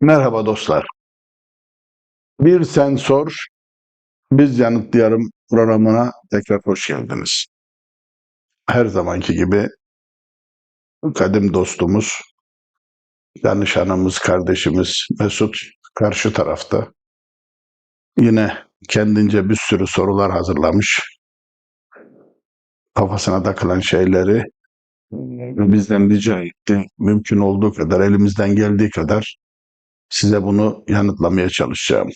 Merhaba dostlar. Bir Sen Sor, Biz Yanıtlayalım programına tekrar hoş geldiniz. Her zamanki gibi kadim dostumuz, danışanımız, kardeşimiz Mesut karşı tarafta. Yine kendince bir sürü sorular hazırlamış. Kafasına takılan şeyleri bizden rica etti. Mümkün olduğu kadar, elimizden geldiği kadar size bunu yanıtlamaya çalışacağım.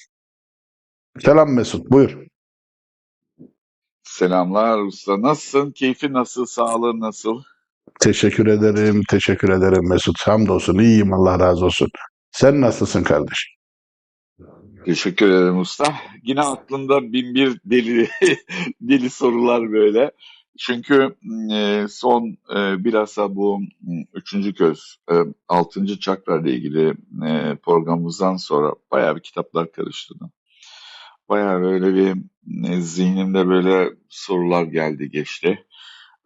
Selam Mesut, buyur. Selamlar usta. Nasılsın? Keyfin nasıl? Sağlığın nasıl? Teşekkür ederim Mesut. Hamdolsun, iyiyim, Allah razı olsun. Sen nasılsın kardeşim? Teşekkür ederim usta. Yine aklımda bin bir deli deli sorular böyle. Çünkü son bilhassa bu üçüncü göz, altıncı çakra ile ilgili programımızdan sonra bayağı bir kitaplar karıştırdım. Bayağı böyle bir zihnimde böyle sorular geldi geçti.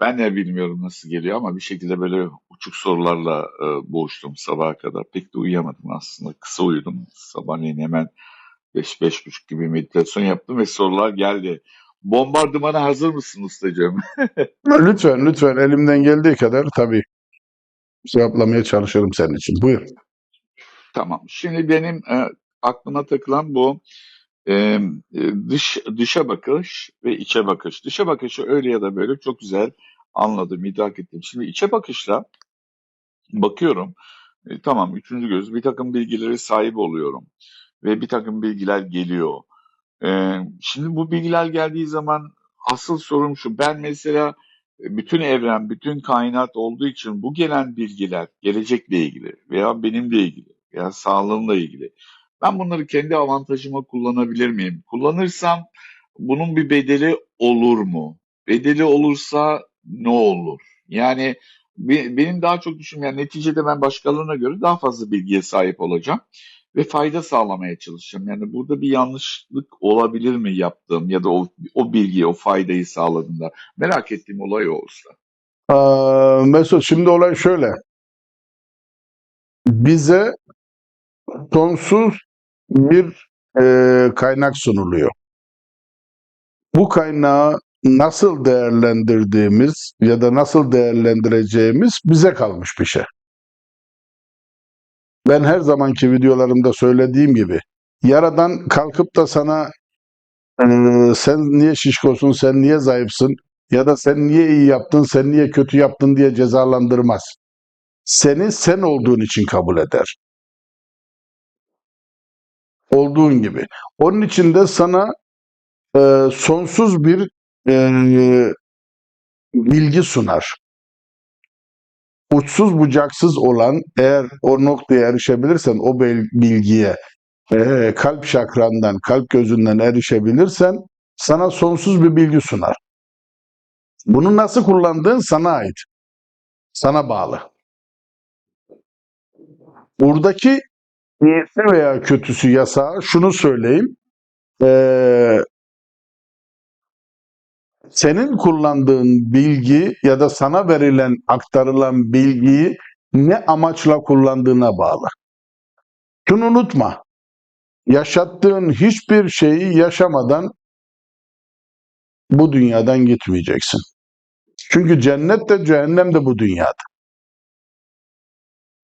Ben de bilmiyorum nasıl geliyor ama bir şekilde böyle uçuk sorularla boğuştum sabaha kadar. Pek de uyuyamadım aslında. Kısa uyudum. Sabahleyin hemen 5-5.30 gibi meditasyon yaptım ve sorular geldi. Bombardımana hazır mısın ustacığım? Lütfen elimden geldiği kadar tabii cevaplamaya çalışırım senin için. Buyur. Tamam. Şimdi benim aklıma takılan bu e, dışa bakış ve içe bakış. Dışa bakışı öyle ya da böyle çok güzel anladım, idrak ettim. Şimdi içe bakışla bakıyorum. Tamam, üçüncü göz. Bir takım bilgilere sahip oluyorum ve bir takım bilgiler geliyor. Şimdi bu bilgiler geldiği zaman asıl sorum şu. Ben mesela bütün evren, bütün kainat olduğu için bu gelen bilgiler gelecekle ilgili veya benimle ilgili veya sağlığımla ilgili. Ben bunları kendi avantajıma kullanabilir miyim? Kullanırsam bunun bir bedeli olur mu? Bedeli olursa ne olur? Yani benim daha çok düşünmem. Yani neticede ben başkalarına göre daha fazla bilgiye sahip olacağım ve fayda sağlamaya çalışacağım. Yani burada bir yanlışlık olabilir mi yaptığım ya da o bilgiyi, o faydayı sağladığımda? Merak ettiğim olay o usta. Mesut, şimdi olay şöyle. Bize sonsuz bir kaynak sunuluyor. Bu kaynağı nasıl değerlendirdiğimiz ya da nasıl değerlendireceğimiz bize kalmış bir şey. Ben her zamanki videolarımda söylediğim gibi, Yaradan kalkıp da sana sen niye şişkosun, sen niye zayıfsın ya da sen niye iyi yaptın, sen niye kötü yaptın diye cezalandırmaz. Seni sen olduğun için kabul eder. Olduğun gibi. Onun için de sana sonsuz bir e, bilgi sunar. Uçsuz bucaksız olan, eğer o noktaya erişebilirsen, o bilgiye kalp şakrandan, kalp gözünden erişebilirsen sana sonsuz bir bilgi sunar. Bunu nasıl kullandığın sana ait, sana bağlı. Buradaki iyisi veya kötüsü, yasağı şunu söyleyeyim. Ee, Senin kullandığın bilgi ya da sana verilen, aktarılan bilgiyi ne amaçla kullandığına bağlı. Şunu unutma. Yaşattığın hiçbir şeyi yaşamadan bu dünyadan gitmeyeceksin. Çünkü cennet de cehennem de bu dünyada.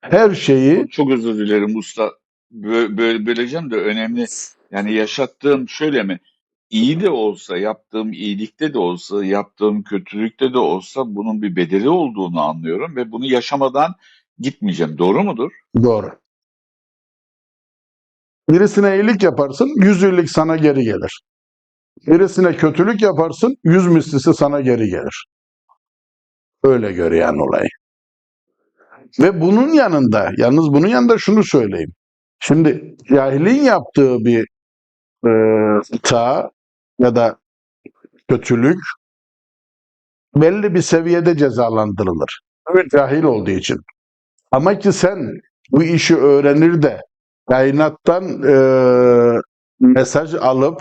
Her şeyi Çok özür dilerim usta. Böyle böleceğim de önemli. Yani yaşattığım şöyle mi? İyi de olsa, yaptığım iyilikte de olsa, yaptığım kötülükte de olsa bunun bir bedeli olduğunu anlıyorum ve bunu yaşamadan gitmeyeceğim. Doğru mudur? doğru. Birisine iyilik yaparsın, 100 iyilik sana geri gelir. Birisine kötülük yaparsın, 100 mislisi sana geri gelir. Öyle gör yani olayı. Ve bunun yanında, yalnız bunun yanında şunu söyleyeyim. Şimdi cahilin yaptığı bir hata ya da kötülük belli bir seviyede cezalandırılır. Evet, cahil olduğu için. Ama ki sen bu işi öğrenir de kainattan mesaj alıp,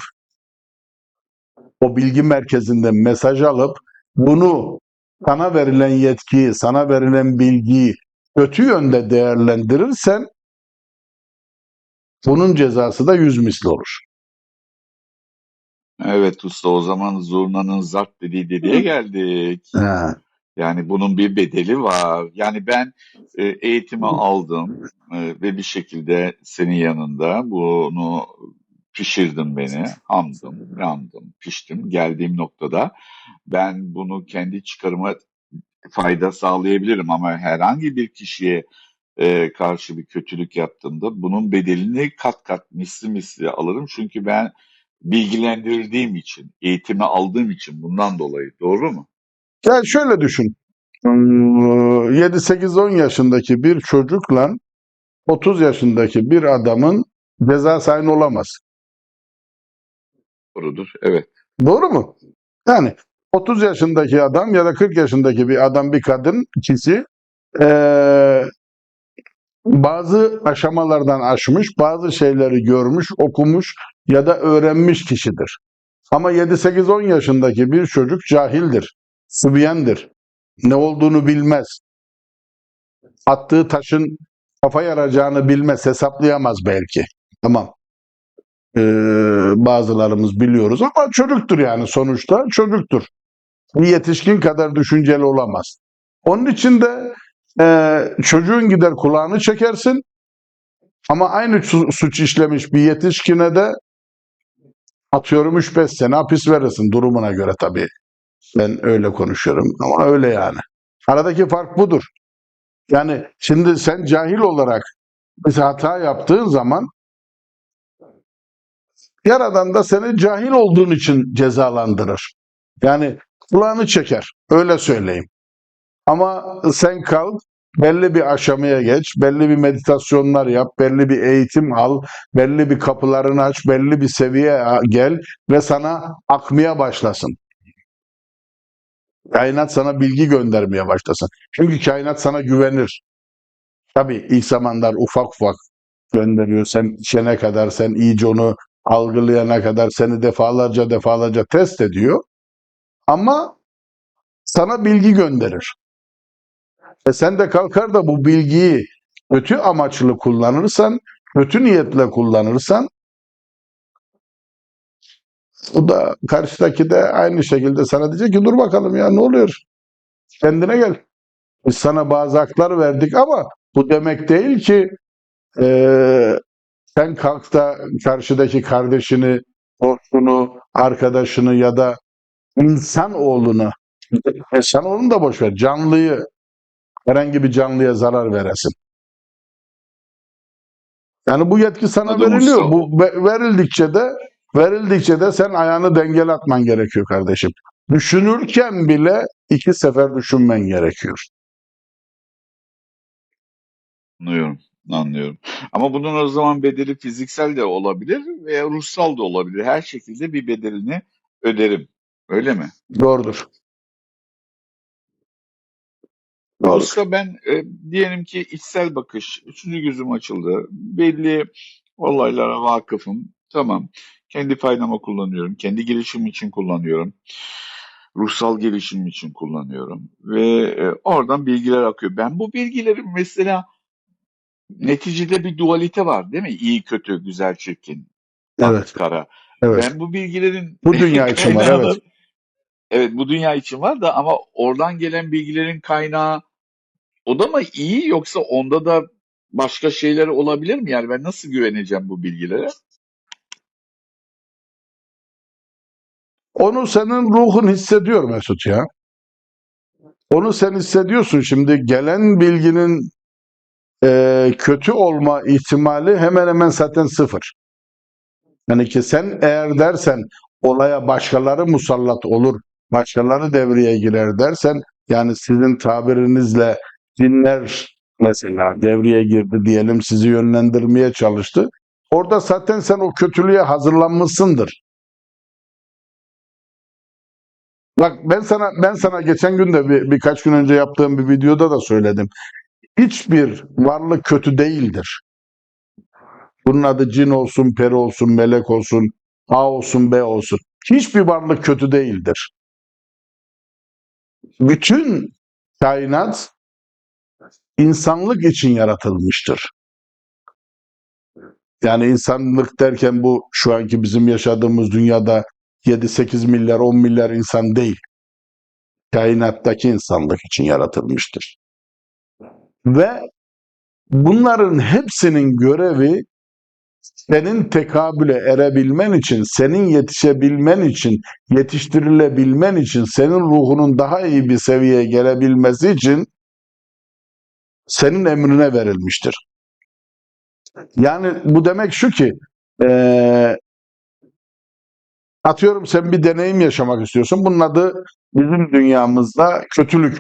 o bilgi merkezinden mesaj alıp bunu, sana verilen yetkiyi, sana verilen bilgiyi kötü yönde değerlendirirsen Bunun cezası da 100 misli olur. Evet usta, o zaman zurnanın zart dediği dediğe geldik. Ha. Yani bunun bir bedeli var. Yani ben eğitimi aldım ve bir şekilde senin yanında bunu pişirdim beni. Hamdım, yandım, piştim. Geldiğim noktada ben bunu kendi çıkarıma fayda sağlayabilirim ama herhangi bir kişiye karşı bir kötülük yaptığımda bunun bedelini kat kat misli misli alırım. Çünkü ben bilgilendirdiğim için, eğitimi aldığım için bundan dolayı. Doğru mu? Yani şöyle düşün. 7-8-10 yaşındaki bir çocukla 30 yaşındaki bir adamın cezası aynı olamaz. Doğrudur. Evet. Doğru mu? Yani 30 yaşındaki adam ya da 40 yaşındaki bir adam, bir kadın, ikisi eee, bazı aşamalardan aşmış, bazı şeyleri görmüş, okumuş ya da öğrenmiş kişidir. Ama 7-8-10 yaşındaki bir çocuk cahildir, sübyendir. Ne olduğunu bilmez. Attığı taşın kafa yaracağını bilmez, hesaplayamaz belki. Tamam. Bazılarımız biliyoruz ama çocuktur yani sonuçta çocuktur. Bir yetişkin kadar düşünceli olamaz. Onun için de çocuğun gider kulağını çekersin ama aynı suç işlemiş bir yetişkine de atıyorum 3-5 sene hapis verirsin durumuna göre tabii. Ben öyle konuşuyorum ama öyle yani. Aradaki fark budur. Yani şimdi sen cahil olarak bir hata yaptığın zaman Yaradan da seni cahil olduğun için cezalandırır. Yani kulağını çeker. Öyle söyleyeyim. Ama sen kalk, belli bir aşamaya geç, belli bir meditasyonlar yap, belli bir eğitim al, belli bir kapılarını aç, belli bir seviyeye gel ve sana akmaya başlasın. Kainat sana bilgi göndermeye başlasın. Çünkü kainat sana güvenir. Tabii ilk zamanlar ufak ufak gönderiyor. Sen içene kadar, sen iyice onu algılayana kadar seni defalarca test ediyor. Ama sana bilgi gönderir. Sen de kalkar da bu bilgiyi kötü amaçlı kullanırsan, kötü niyetle kullanırsan, o da karşıdaki de aynı şekilde sana diyecek ki dur bakalım ya ne oluyor? Kendine gel. Biz sana bazı haklar verdik ama bu demek değil ki eee, sen kalk da karşıdaki kardeşini, dostunu, arkadaşını ya da insan oğlunu, insan oğlunu da boş ver, canlıyı, herhangi bir canlıya zarar veresin. Yani bu yetki sana Anladım veriliyor. usta. Bu verildikçe de sen ayağını dengeli atman gerekiyor kardeşim. Düşünürken bile 2 sefer düşünmen gerekiyor. Anlıyorum. Anlıyorum. Ama bunun o zaman bedeli fiziksel de olabilir veya ruhsal da olabilir. Her şekilde bir bedelini öderim. Öyle mi? Doğrudur. Doğrudur. Usta ben diyelim ki içsel bakış, üçüncü gözüm açıldı. Belli olaylara vakıfım. Tamam. Kendi faydama kullanıyorum. Kendi gelişimim için kullanıyorum. Ruhsal gelişimim için kullanıyorum. Ve oradan bilgiler akıyor. Ben bu bilgilerin mesela neticede bir dualite var değil mi? İyi, kötü, güzel, çirkin, ak, Evet. kara. Evet. Ben bu bilgilerin Bu dünya için var. Evet. kaynağını, evet bu dünya için var da ama oradan gelen bilgilerin kaynağı o da mı iyi yoksa onda da başka şeyler olabilir mi? Yani ben nasıl güveneceğim bu bilgilere? Onu senin ruhun hissediyor Mesut ya. Onu sen hissediyorsun. Şimdi gelen bilginin kötü olma ihtimali hemen hemen zaten sıfır. Yani ki sen eğer dersen olaya başkaları musallat olur, başkaları devreye girer dersen, yani sizin tabirinizle cinler mesela devreye girdi diyelim, sizi yönlendirmeye çalıştı. Orada zaten sen o kötülüğe hazırlanmışsındır. Bak ben sana geçen gün de birkaç gün önce yaptığım bir videoda da söyledim. Hiçbir varlık kötü değildir. Bunun adı cin olsun, peri olsun, melek olsun, A olsun, B olsun. Hiçbir varlık kötü değildir. Bütün kainat insanlık için yaratılmıştır. Yani insanlık derken bu şu anki bizim yaşadığımız dünyada 7-8 milyar, 10 milyar insan değil. Kainattaki insanlık için yaratılmıştır. Ve bunların hepsinin görevi senin tekabüle erebilmen için, senin yetişebilmen için, yetiştirilebilmen için, senin ruhunun daha iyi bir seviyeye gelebilmesi için senin emrine verilmiştir. Yani bu demek şu ki, atıyorum sen bir deneyim yaşamak istiyorsun. Bunun adı bizim dünyamızda kötülük.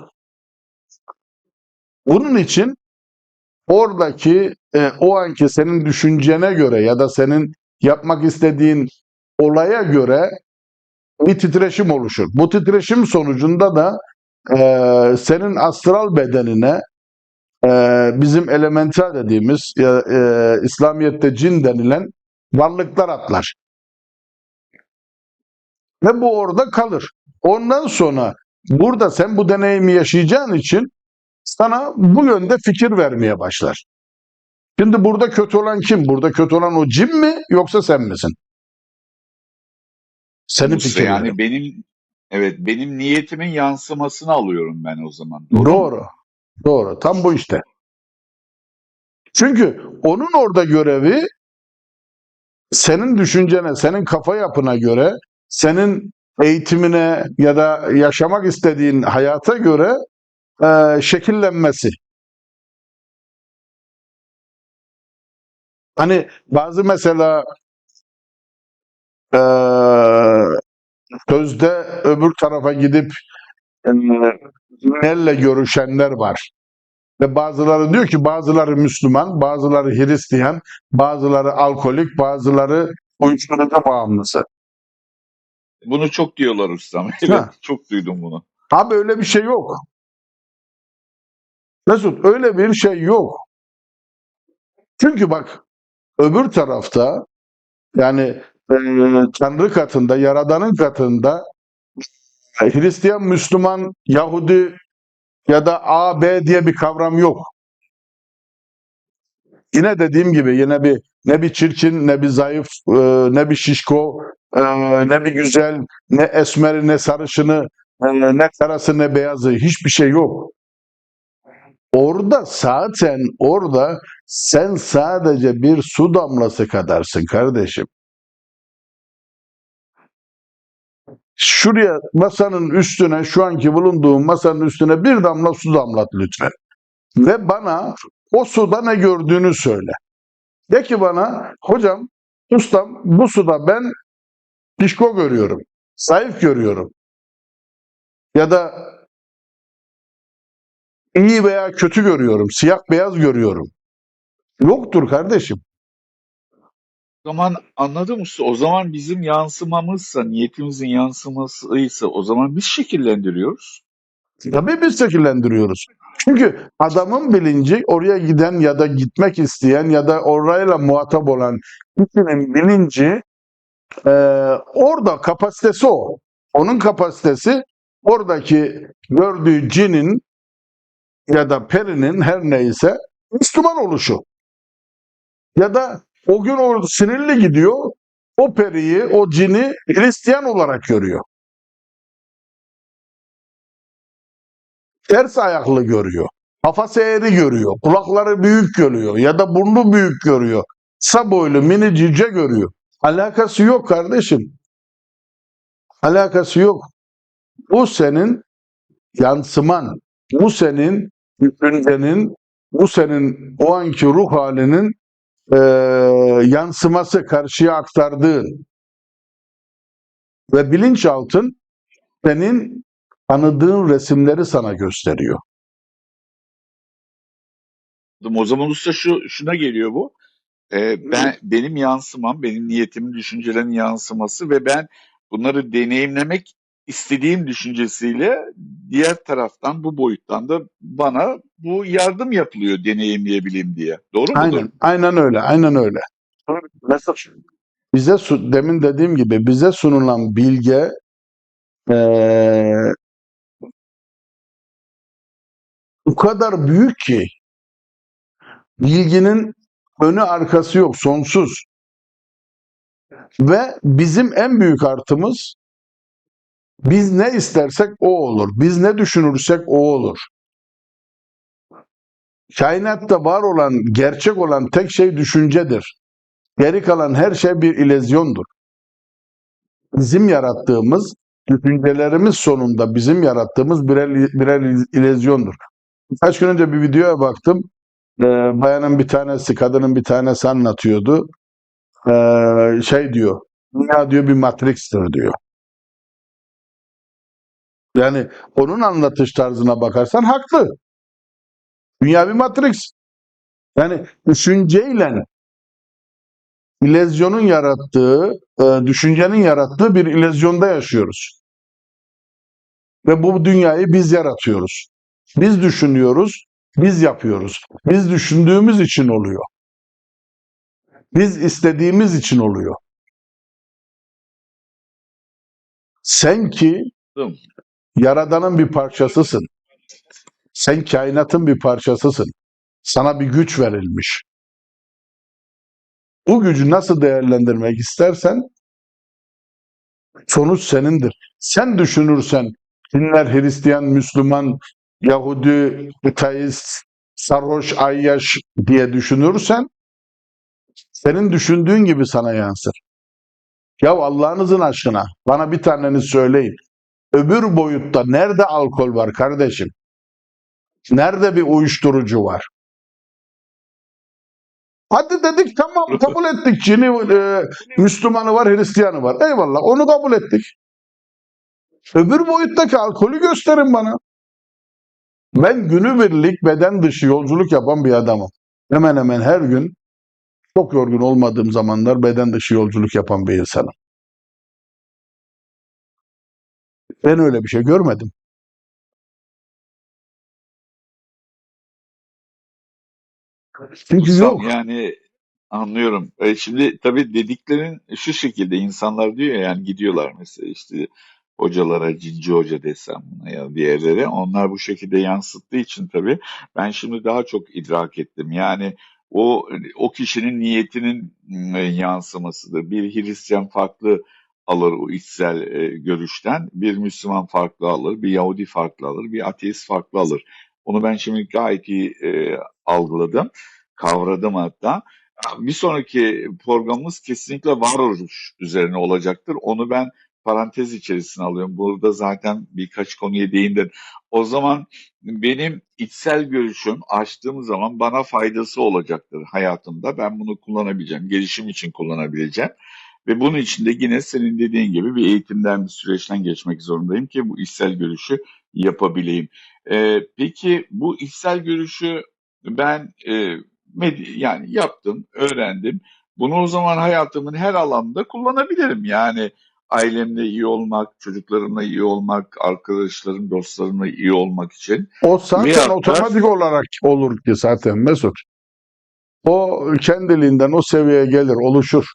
Bunun için oradaki o anki senin düşüncene göre ya da senin yapmak istediğin olaya göre bir titreşim oluşur. Bu titreşim sonucunda da senin astral bedenine bizim elemental dediğimiz İslamiyet'te cin denilen varlıklar atlar. Ve bu orada kalır. Ondan sonra burada sen bu deneyimi yaşayacağın için sana bu yönde fikir vermeye başlar. Şimdi burada kötü olan kim? Burada kötü olan o cin mi yoksa sen misin? Senin Usta fikirlerin. yani benim niyetimin yansımasını alıyorum ben o zaman. Doğru mu? Doğru. Doğru. Tam bu işte. Çünkü onun orada görevi senin düşüncene, senin kafa yapına göre, senin eğitimine ya da yaşamak istediğin hayata göre şekillenmesi. Hani bazı mesela sözde öbür tarafa gidip cinlerle görüşenler var. Ve bazıları diyor ki bazıları Müslüman, bazıları Hristiyan, bazıları alkolik, bazıları uyuşturucu bağımlısı. Bunu çok diyorlar ustam. Evet, Ha, çok duydum bunu. abi öyle bir şey yok. Mesut öyle bir şey yok. Çünkü bak öbür tarafta yani Tanrı katında, Yaradan'ın katında Hristiyan, Müslüman, Yahudi ya da A, B diye bir kavram yok. Yine dediğim gibi yine bir ne bir çirkin, ne bir zayıf, ne bir şişko, ne bir güzel, ne esmeri, ne sarışını, ne karası, ne beyazı hiçbir şey yok. Orada sen sadece bir su damlası kadarsın kardeşim. Şuraya masanın üstüne, şu anki bulunduğum masanın üstüne bir damla su damlat lütfen. Ve bana o suda ne gördüğünü söyle. De ki bana, hocam, ustam bu suda ben pişko görüyorum, zayıf görüyorum ya da iyi veya kötü görüyorum, siyah beyaz görüyorum. Yoktur kardeşim. O zaman anladım usta. O zaman bizim yansımamızsa, niyetimizin yansımasıysa o zaman biz şekillendiriyoruz. Tabii biz şekillendiriyoruz. Çünkü adamın bilinci oraya giden ya da gitmek isteyen ya da orayla muhatap olan kişinin bilinci orada kapasitesi o. Onun kapasitesi oradaki gördüğü cinin ya da perinin her neyse Müslüman oluşu. Ya da o gün o sinirli gidiyor, o periyi, o cini Hristiyan olarak görüyor. Ters ayaklı görüyor. Kafası eğri görüyor. Kulakları büyük görüyor. Ya da burnu büyük görüyor. Kısa boylu, mini cüce görüyor. Alakası yok kardeşim. Alakası yok. Bu senin yansıman. Bu senin düşüncenin, bu senin o anki ruh halinin yansıması, karşıya aktardığın ve bilinçaltın senin tanıdığın resimleri sana gösteriyor. O zaman usta şuna geliyor bu. Benim yansımam, benim niyetimin, düşüncelerin yansıması ve ben bunları deneyimlemek istediğim düşüncesiyle diğer taraftan bu boyuttan da bana bu yardım yapılıyor deneyimleyebileyim diye. Doğru mudur? Aynen öyle, aynen öyle. Mesela demin dediğim gibi bize sunulan bilge o kadar büyük ki bilginin önü arkası yok, sonsuz. Ve bizim en büyük artımız, biz ne istersek o olur. Biz ne düşünürsek o olur. Kainatta var olan, gerçek olan tek şey düşüncedir. Geri kalan her şey bir illüzyondur. Bizim yarattığımız, düşüncelerimiz sonunda bizim yarattığımız birer illüzyondur. Kaç gün önce bir videoya baktım. Bayanın bir tanesi, kadının bir tanesi anlatıyordu. Şey diyor, dünya diyor bir matrix'tir diyor. Yani onun anlatış tarzına bakarsan haklı. Dünya bir matrix. Yani düşünceyle illüzyonun yarattığı, düşüncenin yarattığı bir illüzyonda yaşıyoruz. Ve bu dünyayı biz yaratıyoruz. Biz düşünüyoruz, biz yapıyoruz. Biz düşündüğümüz için oluyor. Biz istediğimiz için oluyor. Sen ki Yaradan'ın bir parçasısın. Sen kainatın bir parçasısın. Sana bir güç verilmiş. Bu gücü nasıl değerlendirmek istersen sonuç senindir. Sen düşünürsen dinler Hristiyan, Müslüman, Yahudi, Ateist, sarhoş, ayyaş diye düşünürsen senin düşündüğün gibi sana yansır. Ya Allah'ınızın aşkına bana bir taneniz söyleyin. Öbür boyutta nerede alkol var kardeşim? Nerede bir uyuşturucu var? Hadi dedik tamam kabul ettik. Müslümanı var, Hristiyanı var. Eyvallah onu kabul ettik. Öbür boyuttaki alkolü gösterin bana. Ben günübirlik beden dışı yolculuk yapan bir adamım. Hemen hemen her gün çok yorgun olmadığım zamanlar beden dışı yolculuk yapan bir insanım. Ben öyle bir şey görmedim. Çünkü Ustam, yok. yani anlıyorum. Şimdi tabii dediklerin şu şekilde, insanlar diyor ya, yani gidiyorlar mesela işte hocalara, cinci hoca desem buna ya bir yerlere, onlar bu şekilde yansıttığı için tabii ben şimdi daha çok idrak ettim. Yani o kişinin niyetinin yansımasıdır. Bir Hristiyan farklı alır o içsel görüşten, bir Müslüman farklı alır, bir Yahudi farklı alır, bir ateist farklı alır. Onu ben şimdi gayet iyi algıladım, kavradım hatta. Bir sonraki programımız kesinlikle varoluş üzerine olacaktır. Onu ben parantez içerisine alıyorum. Burada zaten birkaç konuya değindim. O zaman benim içsel görüşüm açtığım zaman bana faydası olacaktır hayatımda. Ben bunu kullanabileceğim, gelişim için kullanabileceğim. Ve bunun için de yine senin dediğin gibi bir eğitimden, bir süreçten geçmek zorundayım ki bu içsel görüşü yapabileyim. Peki bu içsel görüşü ben yani yaptım, öğrendim. Bunu o zaman hayatımın her alanda kullanabilirim. Yani ailemle iyi olmak, çocuklarımla iyi olmak, arkadaşlarım, dostlarımla iyi olmak için. O zaten Veyahut da otomatik olarak olur ki zaten Mesut. O kendiliğinden o seviyeye gelir, oluşur.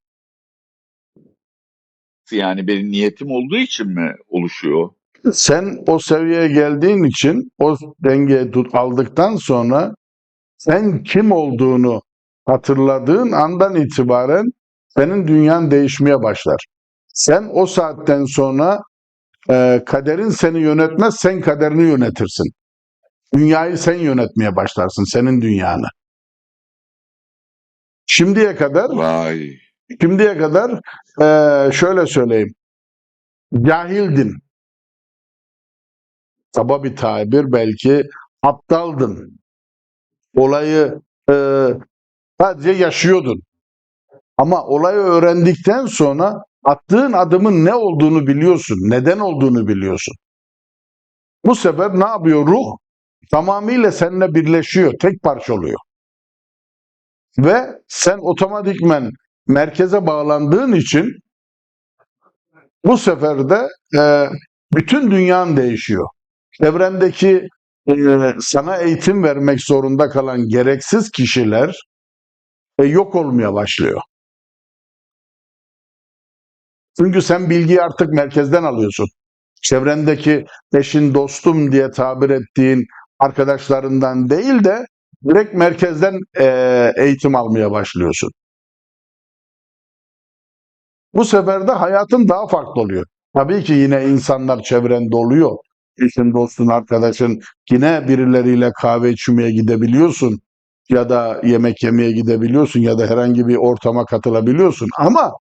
yani benim niyetim olduğu için mi oluşuyor? Sen o seviyeye geldiğin için o dengeyi aldıktan sonra sen kim olduğunu hatırladığın andan itibaren senin dünyan değişmeye başlar. Sen o saatten sonra kaderin seni yönetmez, sen kaderini yönetirsin. Dünyayı sen yönetmeye başlarsın, senin dünyanı. Şimdiye kadar, Vay. şimdiye kadar şöyle söyleyeyim, cahildin. Kaba bir tabir belki, aptaldın. Olayı sadece yaşıyordun. Ama olayı öğrendikten sonra attığın adımın ne olduğunu biliyorsun, neden olduğunu biliyorsun. Bu sefer ne yapıyor? Ruh tamamıyla seninle birleşiyor, tek parça oluyor. Ve sen otomatikmen merkeze bağlandığın için bu sefer de bütün dünyan değişiyor. Evrendeki sana eğitim vermek zorunda kalan gereksiz kişiler yok olmaya başlıyor. Çünkü sen bilgiyi artık merkezden alıyorsun. Çevrendeki eşin, dostum diye tabir ettiğin arkadaşlarından değil de direkt merkezden eğitim almaya başlıyorsun. Bu sefer de hayatın daha farklı oluyor. Tabii ki yine insanlar çevrende oluyor. Eşin, dostun, arkadaşın, yine birileriyle kahve içmeye gidebiliyorsun ya da yemek yemeye gidebiliyorsun ya da herhangi bir ortama katılabiliyorsun. Ama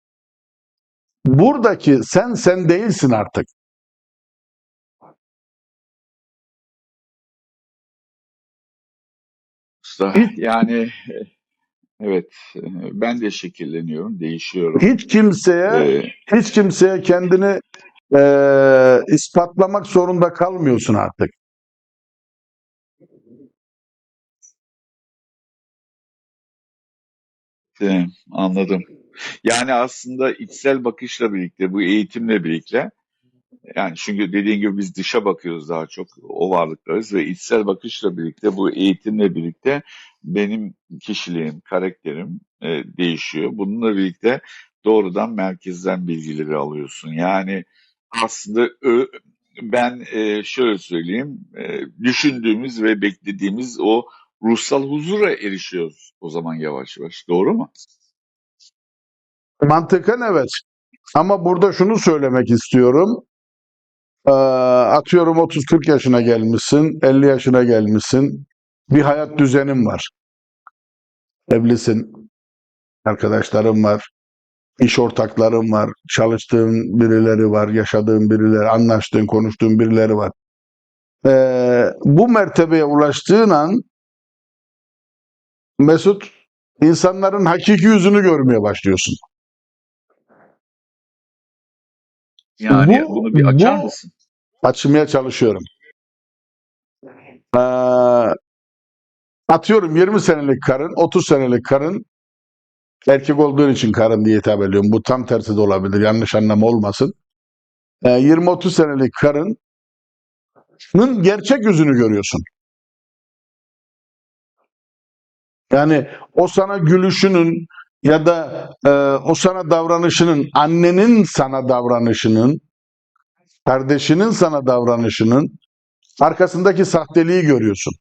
buradaki sen değilsin artık. Usta, Hiç, yani evet, ben de şekilleniyorum, değişiyorum. hiç kimseye E, hiç kimseye kendini ispatlamak zorunda kalmıyorsun artık. Anladım. Yani aslında içsel bakışla birlikte, bu eğitimle birlikte, yani çünkü dediğin gibi biz dışa bakıyoruz daha çok, o varlıklarız ve içsel bakışla birlikte, bu eğitimle birlikte benim kişiliğim, karakterim değişiyor. Bununla birlikte doğrudan merkezden bilgileri alıyorsun. Yani aslında ben şöyle söyleyeyim, düşündüğümüz ve beklediğimiz o ruhsal huzura erişiyoruz o zaman yavaş yavaş. Doğru mu? Mantıken evet. Ama burada şunu söylemek istiyorum. Atıyorum 30-40 yaşına gelmişsin, 50 yaşına gelmişsin. Bir hayat düzenin var. Evlisin, arkadaşların var, iş ortakların var, çalıştığın birileri var, yaşadığın birileri, anlaştığın, konuştuğun birileri var. Bu mertebeye ulaştığın an Mesut, insanların hakiki yüzünü görmeye başlıyorsun. Yani Bu, bunu bir açar bu mısın? açmaya çalışıyorum. Ee, Atıyorum 20 senelik karın, 30 senelik karın, erkek olduğun için karın diye hitap ediyorum. Bu tam tersi de olabilir. Yanlış anlama olmasın. 20-30 senelik karının gerçek yüzünü görüyorsun. Yani o sana gülüşünün ya da o sana davranışının, annenin sana davranışının, kardeşinin sana davranışının arkasındaki sahteliği görüyorsun.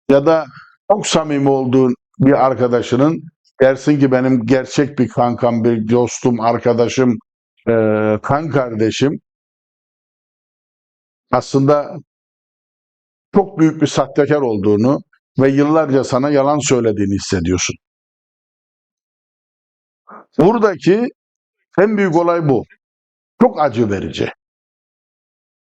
Ya da çok samimi olduğun bir arkadaşının, dersin ki benim gerçek bir kankam, bir dostum, arkadaşım, kan kardeşim aslında çok büyük bir sahtekar olduğunu ve yıllarca sana yalan söylediğini hissediyorsun. Buradaki en büyük olay bu. Çok acı verici.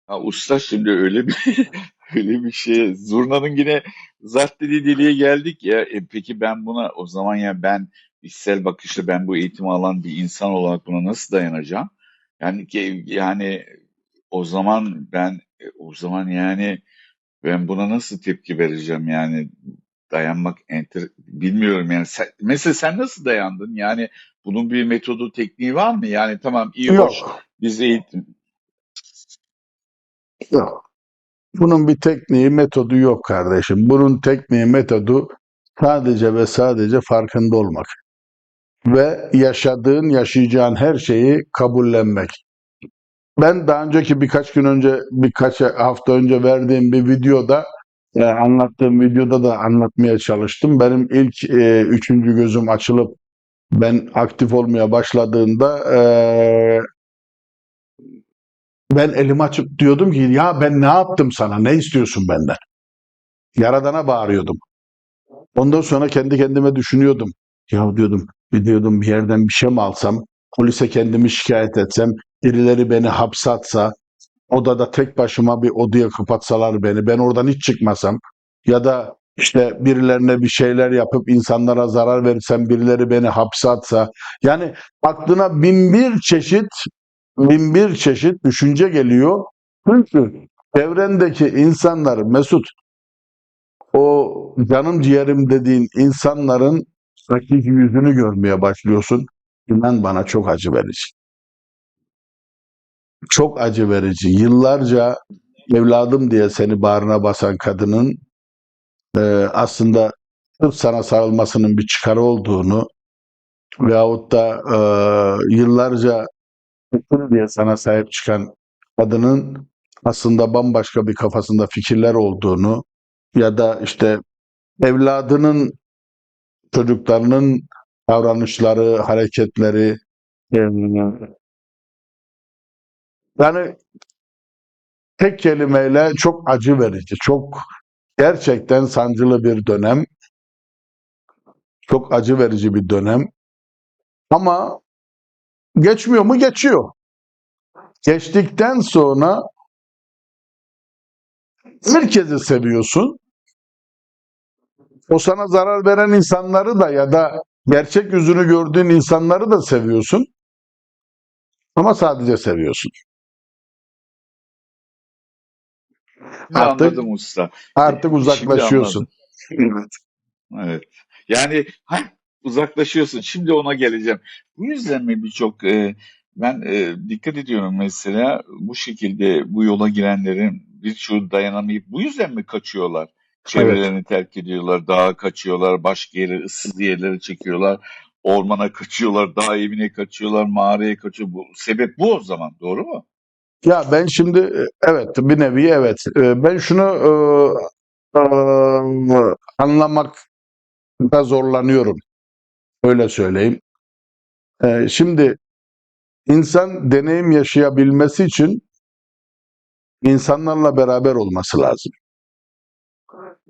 Ha, usta, şimdi öyle bir öyle bir şey. Zurnanın yine zart dediği deliğe geldik ya. Peki ben buna o zaman, ya ben içsel bakışlı, ben bu eğitimi alan bir insan olarak buna nasıl dayanacağım? Yani yani o zaman yani ben buna nasıl tepki vereceğim, yani dayanmak bilmiyorum yani. Mesela sen nasıl dayandın? Yani bunun bir metodu, tekniği var mı? Yani tamam, iyi hoş, Yok, biz eğitim. yok. Bunun bir tekniği, metodu yok kardeşim. Bunun tekniği, metodu sadece ve sadece farkında olmak ve yaşadığın, yaşayacağın her şeyi kabullenmek. Ben daha önceki birkaç hafta önce verdiğim bir videoda, anlattığım videoda da anlatmaya çalıştım. Benim ilk üçüncü gözüm açılıp ben aktif olmaya başladığında ben elimi açıp diyordum ki ya ben ne yaptım sana? Ne istiyorsun benden? Yaradan'a bağırıyordum. Ondan sonra kendi kendime düşünüyordum. Ya diyordum, bir yerden bir şey mi alsam, polise kendimi şikayet etsem, birileri beni hapse atsa, odada tek başıma bir odaya kapatsalar beni, ben oradan hiç çıkmasam ya da işte birilerine bir şeyler yapıp insanlara zarar verirsem, birileri beni hapse atsa, yani aklına bin bir çeşit düşünce geliyor. Çünkü çevrendeki insanlar Mesut, o canım ciğerim dediğin insanların hakiki yüzünü görmeye başlıyorsun. İnan bana çok acı verici. Çok acı verici. Yıllarca evladım diye seni bağrına basan kadının aslında sırf sana sarılmasının bir çıkarı olduğunu veyahut da yıllarca kızım diye sana sahip çıkan kadının aslında bambaşka bir kafasında fikirler olduğunu ya da işte evladının, çocuklarının davranışları, hareketleri, yani tek kelimeyle çok acı verici, çok gerçekten sancılı bir dönem, çok acı verici bir dönem. Ama geçmiyor mu? Geçiyor. Geçtikten sonra herkesi seviyorsun. O sana zarar veren insanları da ya da gerçek yüzünü gördüğün insanları da seviyorsun. Ama sadece seviyorsun. Şimdi Artık anladım usta. artık Şimdi uzaklaşıyorsun. anladım. Evet. Yani uzaklaşıyorsun. Şimdi ona geleceğim. Bu yüzden mi birçok ben dikkat ediyorum mesela bu şekilde bu yola girenlerin birçoğu dayanamayıp bu yüzden mi kaçıyorlar? Evet. Çevrelerini terk ediyorlar, dağa kaçıyorlar, başka yere, ıssız yerlere çekiyorlar, ormana kaçıyorlar, dağ evine kaçıyorlar, mağaraya kaçıyor. Bu, sebep bu o zaman, doğru mu? Ya ben şimdi evet, bir nevi evet. Ben şunu anlamakta zorlanıyorum. Öyle söyleyeyim. Şimdi insan deneyim yaşayabilmesi için insanlarla beraber olması lazım.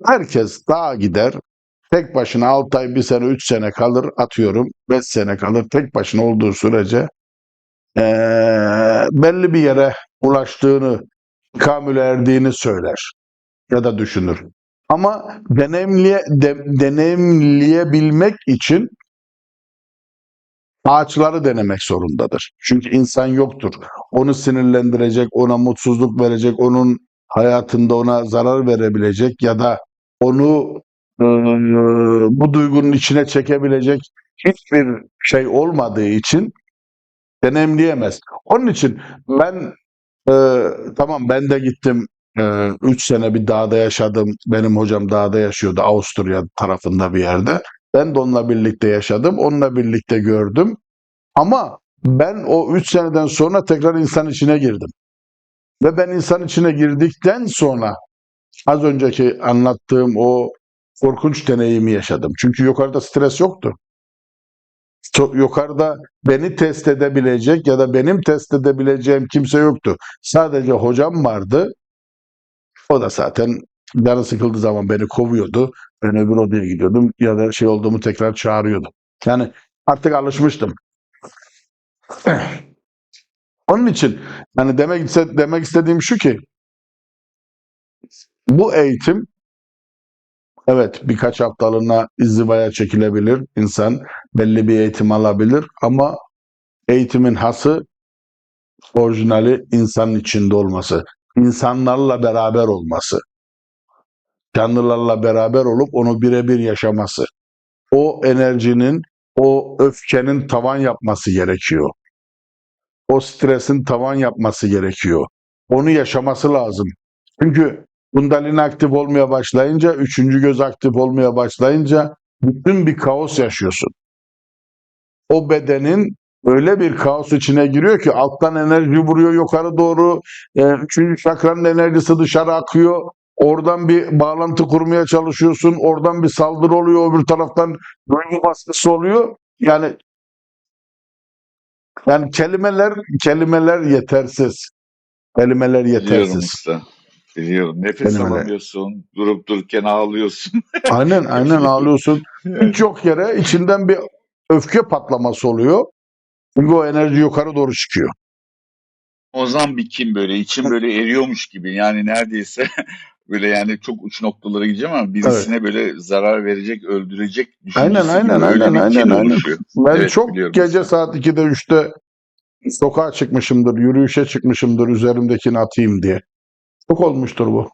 Herkes dağa gider, tek başına 6 ay, bir sene, 3 sene kalır, atıyorum 5 sene kalır. Tek başına olduğu sürece belli bir yere ulaştığını, kamüle erdiğini söyler ya da düşünür. Ama deneyimleyebilmek için ağaçları denemek zorundadır. Çünkü insan yoktur. Onu sinirlendirecek, ona mutsuzluk verecek, onun hayatında ona zarar verebilecek ya da onu bu duygunun içine çekebilecek hiçbir şey olmadığı için deneyimleyemez. Onun için ben tamam, ben de gittim, 3 sene bir dağda yaşadım. Benim hocam dağda yaşıyordu, Avusturya tarafında bir yerde. Ben de onunla birlikte yaşadım. Onunla birlikte gördüm. Ama ben o 3 seneden sonra tekrar insan içine girdim. Ve ben insan içine girdikten sonra az önceki anlattığım o korkunç deneyimi yaşadım. Çünkü yukarıda stres yoktu. Yukarıda beni test edebilecek ya da benim test edebileceğim kimse yoktu. Sadece hocam vardı. O da zaten canı sıkıldığı zaman beni kovuyordu. Ben öbür odaya gidiyordum ya da şey olduğumu tekrar çağırıyordu. Yani artık alışmıştım. Onun için hani demek istediğim şu ki bu eğitim, evet, birkaç haftalığına izdivaya çekilebilir. İnsan belli bir eğitim alabilir ama eğitimin hası, orijinali insanın içinde olması, insanlarla beraber olması, canlılarla beraber olup onu birebir yaşaması. O enerjinin, o öfkenin tavan yapması gerekiyor. O stresin tavan yapması gerekiyor. Onu yaşaması lazım. Çünkü Kundalini aktif olmaya başlayınca, üçüncü göz aktif olmaya başlayınca bütün bir kaos yaşıyorsun. O bedenin öyle bir kaos içine giriyor ki alttan enerji vuruyor yukarı doğru. Üçüncü çakranın enerjisi dışarı akıyor. Oradan bir bağlantı kurmaya çalışıyorsun. Oradan bir saldırı oluyor. Öbür taraftan duygu baskısı oluyor. Yani kelimeler yetersiz. Kelimeler Biliyorum yetersiz. usta. Biliyorum. Nefes Kelimeler. alamıyorsun. Durup dururken ağlıyorsun. Aynen aynen Biliyorum. ağlıyorsun. Hiç yok yere içinden bir öfke patlaması oluyor. Çünkü o enerji yukarı doğru çıkıyor. Ozan bir kim böyle içim böyle eriyormuş gibi yani neredeyse böyle yani çok uç noktalara gideceğim ama Evet. birisine böyle zarar verecek, öldürecek Aynen düşüncesi gibi aynen öyle aynen bir aynen kin aynen. oluşuyor. Ben Evet çok biliyorum gece usta. saat 2'de 3'te sokağa çıkmışımdır, yürüyüşe çıkmışımdır üzerimdekini atayım diye. Çok olmuştur bu.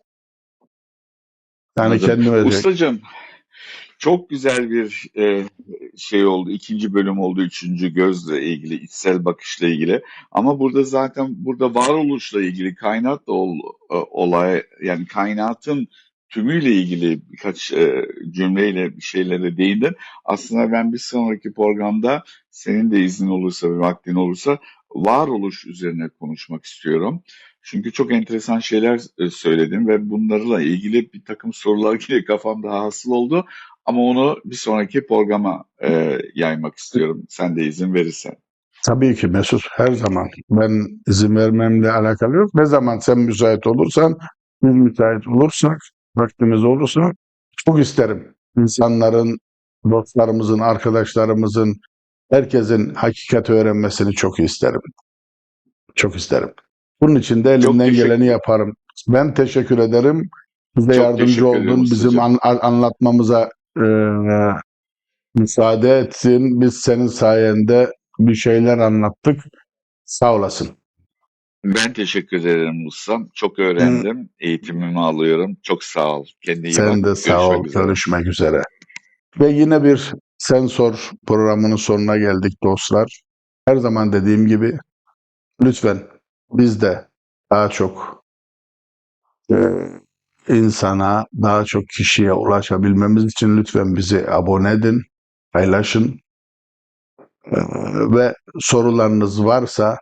Yani Anladım. kendime. Ustacığım çok güzel bir şey oldu. İkinci bölüm oldu. Üçüncü gözle ilgili, içsel bakışla ilgili. Ama burada zaten burada varoluşla ilgili kainatla olay yani kainatın tümüyle ilgili birkaç cümleyle bir şeylere değindin. Aslında ben bir sonraki programda senin de iznin olursa ve vaktin olursa varoluş üzerine konuşmak istiyorum. Çünkü çok enteresan şeyler söyledin ve bunlarla ilgili bir takım sorular yine kafamda hasıl oldu. Ama onu bir sonraki programa yaymak istiyorum. Sen de izin verirsen. Tabii ki Mesut, her zaman. Ben izin vermemle alakalı yok. Ne zaman sen müsait olursan, biz müsait olursak, vaktimiz olursa çok isterim. İnsanların, dostlarımızın, arkadaşlarımızın, herkesin hakikati öğrenmesini çok isterim. Çok isterim. Bunun için de Çok elimden geleni teşekkür, yaparım. Ben teşekkür ederim. Bize çok yardımcı teşekkür ederim oldun. Bizim ustacığım. anlatmamıza müsaade etsin. Biz senin sayende bir şeyler anlattık. Sağ olasın. Ben teşekkür ederim ustam. Çok Hı, öğrendim. Eğitimimi alıyorum. Çok sağ ol. Kendine iyi sen bak. de sağ Görüşmek ol. üzere. Görüşmek üzere. Ve yine bir Sen Sor programının sonuna geldik dostlar. Her zaman dediğim gibi lütfen biz de daha çok e, insana, daha çok kişiye ulaşabilmemiz için lütfen bizi abone edin, paylaşın. E, Ve sorularınız varsa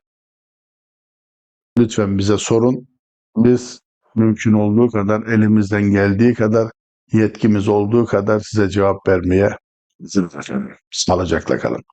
lütfen bize sorun. Biz mümkün olduğu kadar, elimizden geldiği kadar, yetkimiz olduğu kadar size cevap vermeye sağlıcakla kalın.